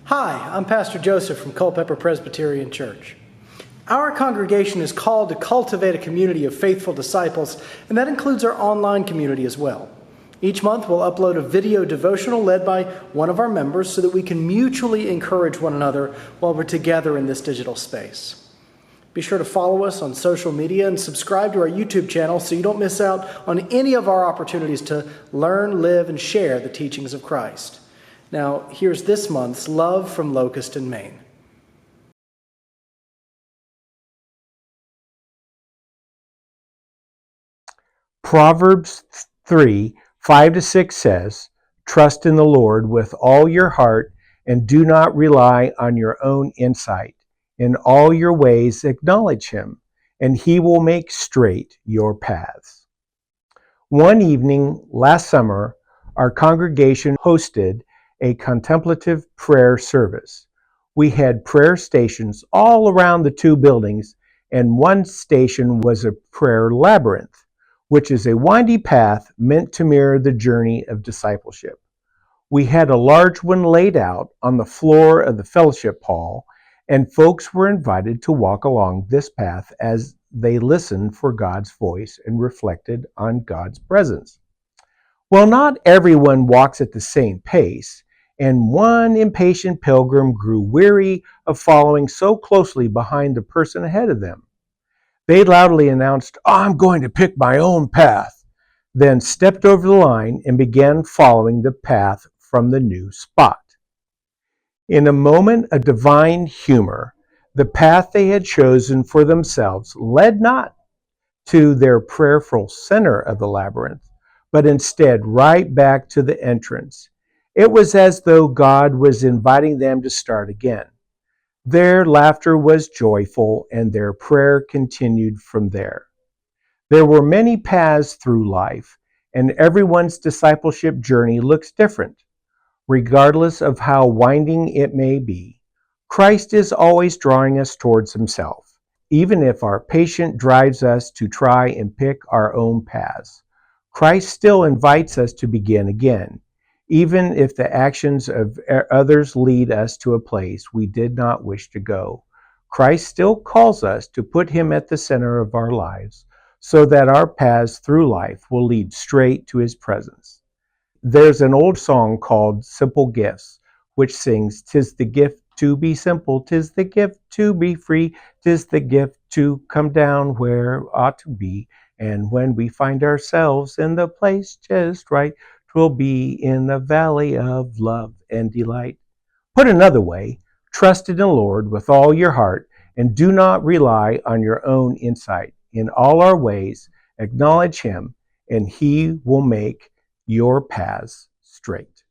Hi, I'm Pastor Joseph from Culpeper Presbyterian Church. Our congregation is called to cultivate a community of faithful disciples, and that includes our online community as well. Each month we'll upload a video devotional led by one of our members so that we can mutually encourage one another while we're together in this digital space. Be sure to follow us on social media and subscribe to our YouTube channel so you don't miss out on any of our opportunities to learn, live, and share the teachings of Christ. Now, here's this month's Love from Locust in Maine. Proverbs 3:5-6 says, "Trust in the Lord with all your heart and do not rely on your own insight. In all your ways acknowledge him, and he will make straight your paths." One evening last summer, our congregation hosted a contemplative prayer service. We had prayer stations all around the two buildings, and one station was a prayer labyrinth, which is a windy path meant to mirror the journey of discipleship. We had a large one laid out on the floor of the fellowship hall, and folks were invited to walk along this path as they listened for God's voice and reflected on God's presence. Well, not everyone walks at the same pace, and one impatient pilgrim grew weary of following so closely behind the person ahead of them. They loudly announced, "I'm going to pick my own path," then stepped over the line and began following the path from the new spot. In a moment of divine humor, the path they had chosen for themselves led not to their prayerful center of the labyrinth, but instead right back to the entrance. It was as though God was inviting them to start again. Their laughter was joyful, and their prayer continued from there. There were many paths through life, and everyone's discipleship journey looks different. Regardless of how winding it may be, Christ is always drawing us towards himself, even if our patience drives us to try and pick our own paths. Christ still invites us to begin again, even if the actions of others lead us to a place we did not wish to go. Christ still calls us to put him at the center of our lives so that our paths through life will lead straight to his presence. There's an old song called "Simple Gifts," which sings, "'Tis the gift to be simple, 'tis the gift to be free, 'tis the gift to come down where ought to be. And when we find ourselves in the place just right, 'twill be in the valley of love and delight." Put another way, trust in the Lord with all your heart and do not rely on your own insight. In all our ways, acknowledge him, and he will make your paths straight.